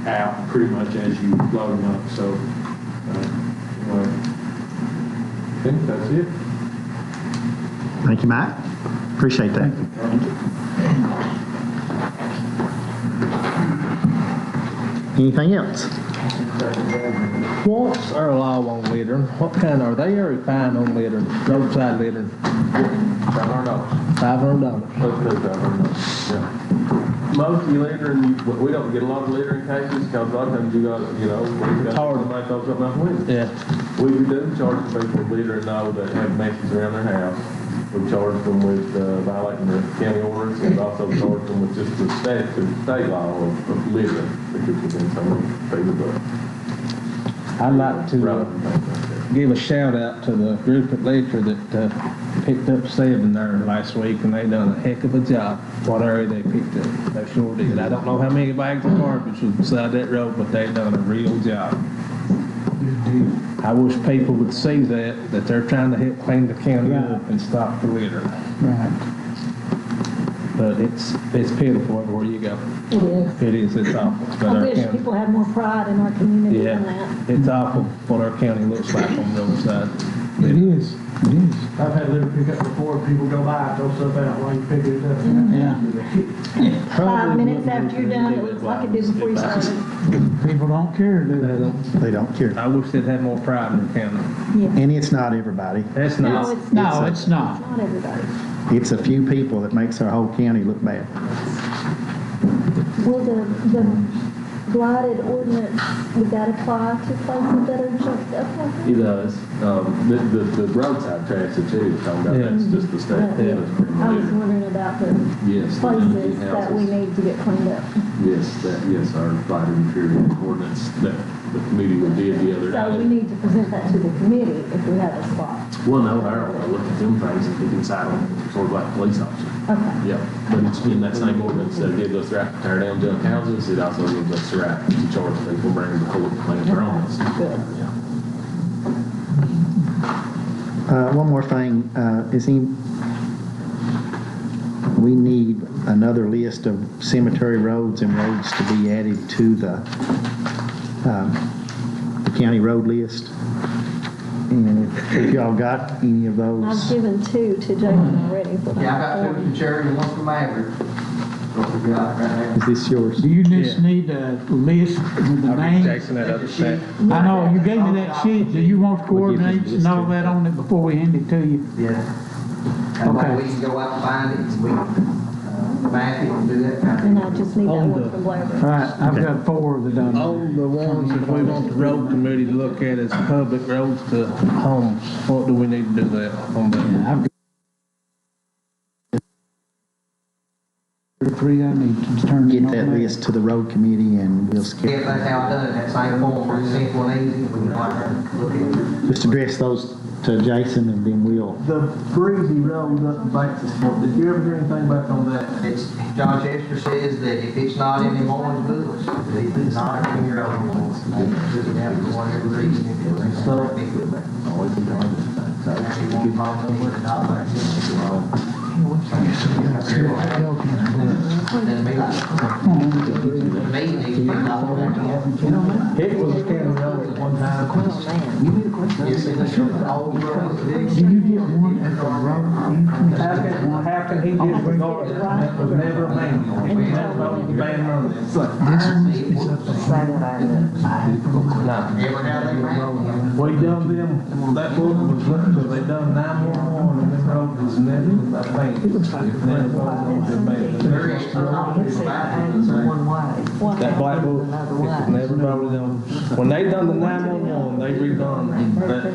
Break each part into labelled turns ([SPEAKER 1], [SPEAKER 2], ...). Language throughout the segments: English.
[SPEAKER 1] out pretty much as you load them up. So, anyway, I think that's it.
[SPEAKER 2] Thank you, Mike. Appreciate that. Anything else?
[SPEAKER 3] What's our law on littering? What kind are they already fine on littering, roadside littering?
[SPEAKER 1] $500.
[SPEAKER 3] $500.
[SPEAKER 1] Yeah. Most of the littering, we don't get a lot of littering cases because a lot of times you got, it's hard to make those up out the window.
[SPEAKER 3] Yeah.
[SPEAKER 1] We do charge people with littering now that have messes around their house. We charge them with violating the county orders, and also charge them with just the state law of littering, which is within some of the book.
[SPEAKER 3] I'd like to give a shout out to the group at Letcher that picked up 7 there last week, and they done a heck of a job. What area they picked up, they sure did. I don't know how many bags of garbage was beside that road, but they done a real job. I wish people would see that they're trying to help clean the county up and stop the litter.
[SPEAKER 4] Right.
[SPEAKER 3] But it's pitiful everywhere you go.
[SPEAKER 5] It is.
[SPEAKER 3] It is, it's awful. But
[SPEAKER 5] I
[SPEAKER 3] our
[SPEAKER 5] wish
[SPEAKER 3] county,
[SPEAKER 5] people had more pride in our community than
[SPEAKER 3] yeah,
[SPEAKER 5] that.
[SPEAKER 3] it's awful what our county looks like on the other side.
[SPEAKER 4] It is. It is.
[SPEAKER 6] I've had litter pickup before, people go by, throw stuff out while you pick it up.
[SPEAKER 4] Yeah.
[SPEAKER 5] 5 minutes after you're done, it looks like it did before you started.
[SPEAKER 4] People don't care, do they?
[SPEAKER 2] They don't care.
[SPEAKER 3] I wish they'd have more pride in their county.
[SPEAKER 5] Yeah.
[SPEAKER 2] And it's not everybody.
[SPEAKER 3] That's
[SPEAKER 5] No,
[SPEAKER 3] not.
[SPEAKER 5] it's
[SPEAKER 4] No,
[SPEAKER 5] not.
[SPEAKER 4] it's not.
[SPEAKER 5] Not everybody.
[SPEAKER 2] It's a few people that makes our whole county look bad.
[SPEAKER 5] Will the blighted ordinance, would that apply to places that are junked up like that?
[SPEAKER 1] It does. The roadside trash that you're talking about,
[SPEAKER 3] Yeah.
[SPEAKER 1] that's just the state.
[SPEAKER 5] Yeah. I was wondering about the
[SPEAKER 1] Yes.
[SPEAKER 5] places that we need to get cleaned up.
[SPEAKER 1] Yes, our blighted material ordinance that the committee did the other
[SPEAKER 5] So we
[SPEAKER 1] day.
[SPEAKER 5] need to present that to the committee if we have a spot.
[SPEAKER 1] Well, no, I'll look at them things and he can cite them sort of like a police officer.
[SPEAKER 5] Okay.
[SPEAKER 1] Yeah, but it's in that same ordinance that gives us the right to tear down junk houses, it also gives us the right to charge people bringing the court to clean their own.
[SPEAKER 5] Good.
[SPEAKER 2] One more thing, we need another list of cemetery roads and roads to be added to the county road list. And if y'all got any of
[SPEAKER 5] I've
[SPEAKER 2] those,
[SPEAKER 5] given 2 to Jason already.
[SPEAKER 7] Yeah, I got 2 from Cherry and 1 from Maverick. What we got right
[SPEAKER 2] is this yours?
[SPEAKER 4] Do you just need a list with the
[SPEAKER 3] I'll give
[SPEAKER 4] names?
[SPEAKER 3] Jason that other set.
[SPEAKER 4] I know, you gave me that sheet. Do you want coordinates and all that on it before we hand it to you?
[SPEAKER 7] there. Yeah. That way
[SPEAKER 4] Okay.
[SPEAKER 7] we can go out and find it, and we can map it and do that kind of
[SPEAKER 5] And
[SPEAKER 7] thing.
[SPEAKER 5] I just need that
[SPEAKER 3] On
[SPEAKER 5] one
[SPEAKER 3] the-
[SPEAKER 5] from Blair.
[SPEAKER 4] All right, I've got 4 of the done.
[SPEAKER 3] On the ones that we want the road committee to look at as public roads to homes, what do we need to do that on that?
[SPEAKER 4] I've got 3 I need to turn
[SPEAKER 2] Get
[SPEAKER 4] in on
[SPEAKER 2] that list to the road committee and we'll
[SPEAKER 7] If
[SPEAKER 2] skip.
[SPEAKER 7] that's how I done it, that same form, pretty simple and easy, we can like look at it.
[SPEAKER 2] Just address those to Jason and then we'll.
[SPEAKER 6] The Breezy Road up in Batesville, did you ever hear anything back on that?
[SPEAKER 7] It's, John Chester says that if it's not in the morning's books, that it's not in your own books. Just have for whatever reason, if it's not, it will be.
[SPEAKER 1] Always be hard to find. So,
[SPEAKER 7] Actually, won't bother them with it, not like this. Then maybe, the meeting needs to be called back in.
[SPEAKER 6] It was a county road at one time.
[SPEAKER 7] Yes, and it's all roads.
[SPEAKER 4] Do you get one at the road?
[SPEAKER 6] How can he disregard it? That was never abandoned. That road was abandoned.
[SPEAKER 4] This one is up
[SPEAKER 7] Every now and then.
[SPEAKER 6] We done them, that book was left, so they done 911 and them road was never abandoned. Never was abandoned.
[SPEAKER 7] There is
[SPEAKER 5] One way.
[SPEAKER 3] That black book, it was never voted on. When they done the 911, they redone that.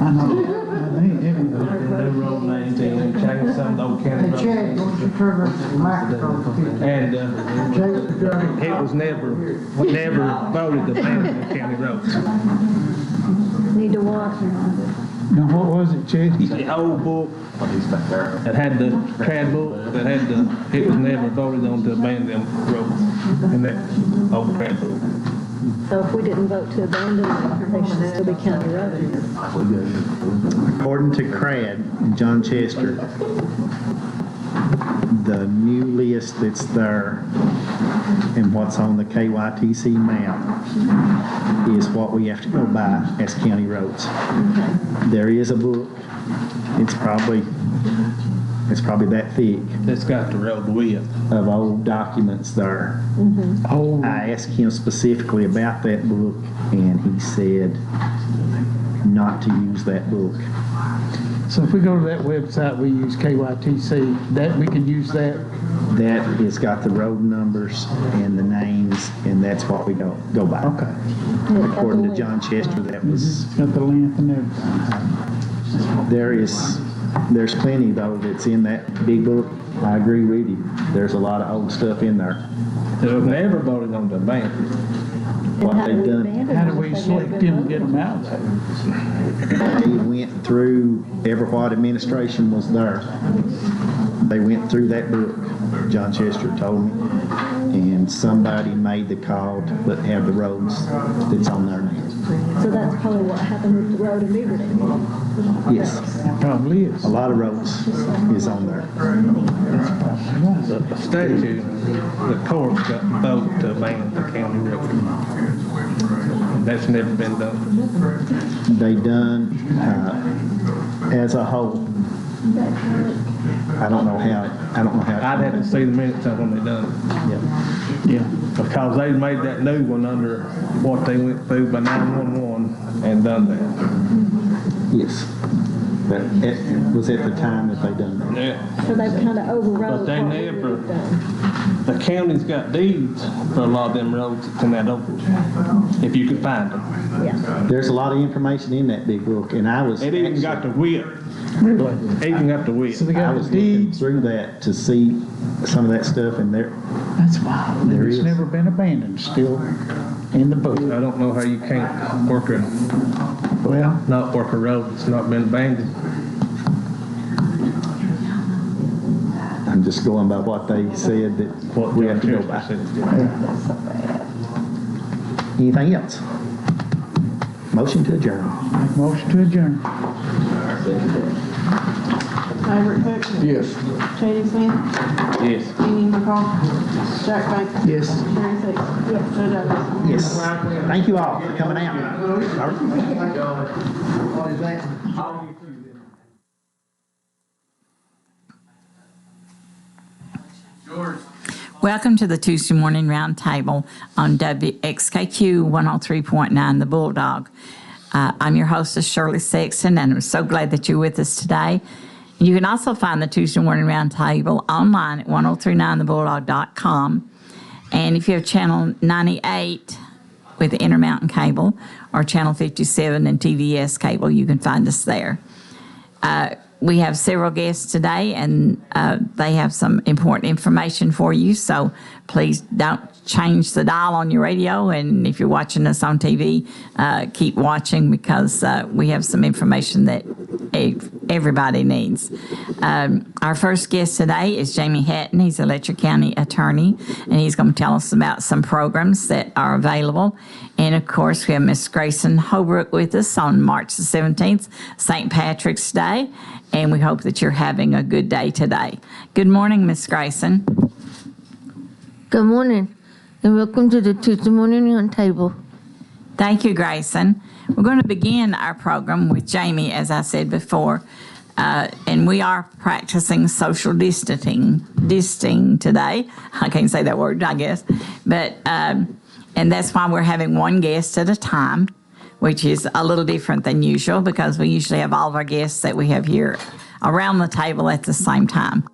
[SPEAKER 4] I know.
[SPEAKER 3] New road names and changed some of those county roads.
[SPEAKER 4] Chad, don't you turn the microphone?
[SPEAKER 3] And it was never voted to abandon the county roads.
[SPEAKER 5] Need to watch.
[SPEAKER 4] Now, what was it, Chad?
[SPEAKER 3] The old book
[SPEAKER 1] He's back there.
[SPEAKER 3] that had the trad book, that had the, it was never voted on to abandon them roads in that old trad book.
[SPEAKER 5] So if we didn't vote to abandon them, they should still be county roads.
[SPEAKER 2] According to CRAD and John Chester, the new list that's there and what's on the KYTC map is what we have to go by as county roads. There is a book. It's probably that thick
[SPEAKER 3] It's got the road width.
[SPEAKER 2] of old documents there.
[SPEAKER 4] Oh,
[SPEAKER 2] I asked him specifically about that book, and he said not to use that book.
[SPEAKER 4] so if we go to that website, we use KYTC, that, we can use that?
[SPEAKER 2] That has got the road numbers and the names, and that's what we go by.
[SPEAKER 4] Okay.
[SPEAKER 2] According to John Chester, that was,
[SPEAKER 4] Got the length and everything.
[SPEAKER 2] there's plenty though that's in that big book. I agree with you. There's a lot of old stuff in there.
[SPEAKER 3] There was never voted on the bank.
[SPEAKER 2] What
[SPEAKER 5] How do
[SPEAKER 2] they've
[SPEAKER 5] we
[SPEAKER 2] done,
[SPEAKER 5] abandon
[SPEAKER 4] How do
[SPEAKER 5] them
[SPEAKER 4] we
[SPEAKER 5] if they
[SPEAKER 4] select
[SPEAKER 5] never
[SPEAKER 4] them
[SPEAKER 5] been
[SPEAKER 4] and get them out there?
[SPEAKER 2] they went through every what administration was there. They went through that book, John Chester told me, and somebody made the call to have the roads that's on there now.
[SPEAKER 5] So that's probably what happened with the road in Beaver.
[SPEAKER 2] Yes,
[SPEAKER 4] Probably is.
[SPEAKER 2] a lot of roads is on there.
[SPEAKER 3] The statute, the courts got voted to abandon the county road. That's never been done.
[SPEAKER 2] They done as a whole. I don't know how.
[SPEAKER 3] I'd have to see the minutes of when they done it.
[SPEAKER 2] Yeah.
[SPEAKER 4] Yeah.
[SPEAKER 3] Because they made that new one under what they went through by 911 and done that.
[SPEAKER 2] Yes. It was at the time that they done that.
[SPEAKER 3] Yeah.
[SPEAKER 5] So they've kind of overrode
[SPEAKER 3] But they
[SPEAKER 5] what we
[SPEAKER 3] never-
[SPEAKER 5] would've done.
[SPEAKER 3] The county's got deeds for a lot of them roads in that open, if you could find them.
[SPEAKER 5] Yeah.
[SPEAKER 2] There's a lot of information in that big book, and I was
[SPEAKER 3] It even got the width.
[SPEAKER 4] Really?
[SPEAKER 3] It even got the width.
[SPEAKER 4] So they
[SPEAKER 2] I
[SPEAKER 4] got
[SPEAKER 2] was
[SPEAKER 4] the
[SPEAKER 2] looking
[SPEAKER 4] deeds,
[SPEAKER 2] through that to see some of that stuff, and there.
[SPEAKER 4] that's wild.
[SPEAKER 2] There
[SPEAKER 4] It's
[SPEAKER 2] is.
[SPEAKER 4] never been abandoned, still in the book.
[SPEAKER 3] I don't know how you can't
[SPEAKER 4] Well,
[SPEAKER 3] not work a road that's not been abandoned.
[SPEAKER 2] I'm just going by what they said that
[SPEAKER 3] What
[SPEAKER 2] we have to go by. Anything else? Motion to adjourn.
[SPEAKER 4] make motion to adjourn.
[SPEAKER 8] Robert Cook.
[SPEAKER 4] Yes.
[SPEAKER 8] J.D. Smith.
[SPEAKER 3] Yes.
[SPEAKER 8] Jeannie McCall. Jack Banks.
[SPEAKER 4] Yes.
[SPEAKER 8] Terry Six. Yes. Joe Douglas.
[SPEAKER 2] Yes. Thank you all for coming out.
[SPEAKER 7] What is that?
[SPEAKER 9] Welcome to the Tuesday Morning Roundtable on WXKQ 103.9 The Bulldog. I'm your hostess, Shirley Sexton, and I'm so glad that you're with us today. You can also find the Tuesday Morning Roundtable online at 1039thebulldog.com. And if you have channel 98 with Intermountain Cable or channel 57 and TVS Cable, you can find us there. We have several guests today, and they have some important information for you, so please don't change the dial on your radio, and if you're watching us on TV, keep watching because we have some information that everybody needs. Our first guest today is Jamie Hatton. He's a Letcher County attorney, and he's going to tell us about some programs that are available. And, of course, we have Miss Grayson Holbrook with us on March the 17th, St. Patrick's Day, and we hope that you're having a good day today. Good morning, Miss Grayson.
[SPEAKER 10] Good morning, and welcome to the Tuesday Morning Roundtable.
[SPEAKER 9] Thank you, Grayson. We're going to begin our program with Jamie, as I said before, and we are practicing social distancing today. I can't say that word, I guess, but and that's why we're having one guest at a time, which is a little different than usual because we usually have all of our guests that we have here around the table at the same time.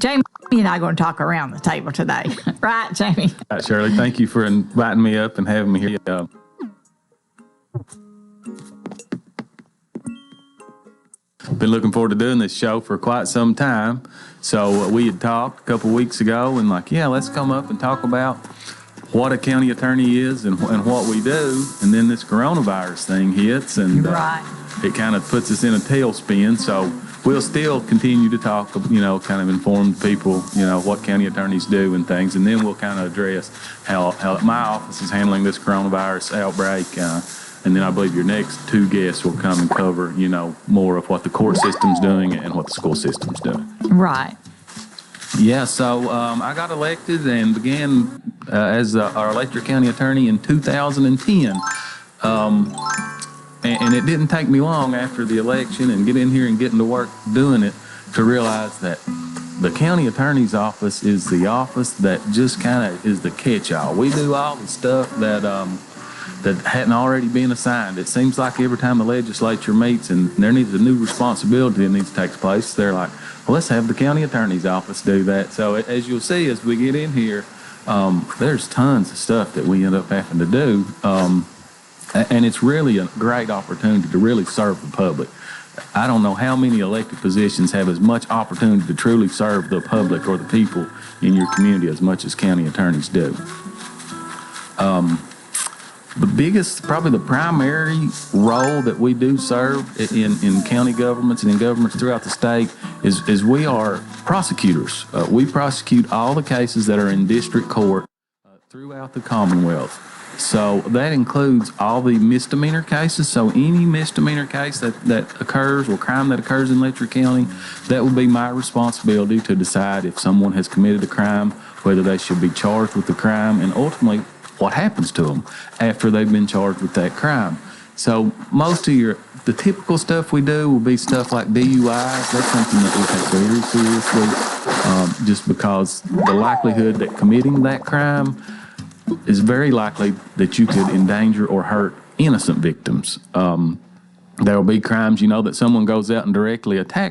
[SPEAKER 9] Jamie and I are going to talk around the table today. Right, Jamie?
[SPEAKER 11] Shirley, thank you for inviting me up and having me here. Been looking forward to doing this show for quite some time. So we had talked a couple weeks ago and let's come up and talk about what a county attorney is and what we do. And then this coronavirus thing hits and it kind of puts us in a tailspin. So we'll still continue to talk, kind of inform people, what county attorneys do and things. And then we'll kind of address how my office is handling this coronavirus outbreak. And then I believe your next two guests will come and cover, more of what the court system's doing and what the school system's doing.
[SPEAKER 9] Right.
[SPEAKER 11] Yeah, so I got elected and began as our Letcher County attorney in 2010. And it didn't take me long after the election and get in here and getting to work doing it to realize that the county attorney's office is the office that just kind of is the catch-all. We do all the stuff that that hadn't already been assigned. It seems like every time the legislature meets and there needs a new responsibility that needs to take place, they're like, well, let's have the county attorney's office do that. So as you'll see, as we get in here, there's tons of stuff that we end up having to do. And it's really a great opportunity to really serve the public. I don't know how many elected positions have as much opportunity to truly serve the public or the people in your community as much as county attorneys do. The biggest, probably the primary role that we do serve in county governments and in governments throughout the state is we are prosecutors. We prosecute all the cases that are in district court throughout the Commonwealth. So that includes all the misdemeanor cases. So any misdemeanor case that occurs or crime that occurs in Letcher County, that will be my responsibility to decide if someone has committed a crime, whether they should be charged with the crime, and ultimately what happens to them after they've been charged with that crime. So most of the typical stuff we do will be stuff like DUIs. That's something that we take very seriously, just because the likelihood that committing that crime is very likely that you could endanger or hurt innocent victims. There will be crimes, that someone goes out and directly attacks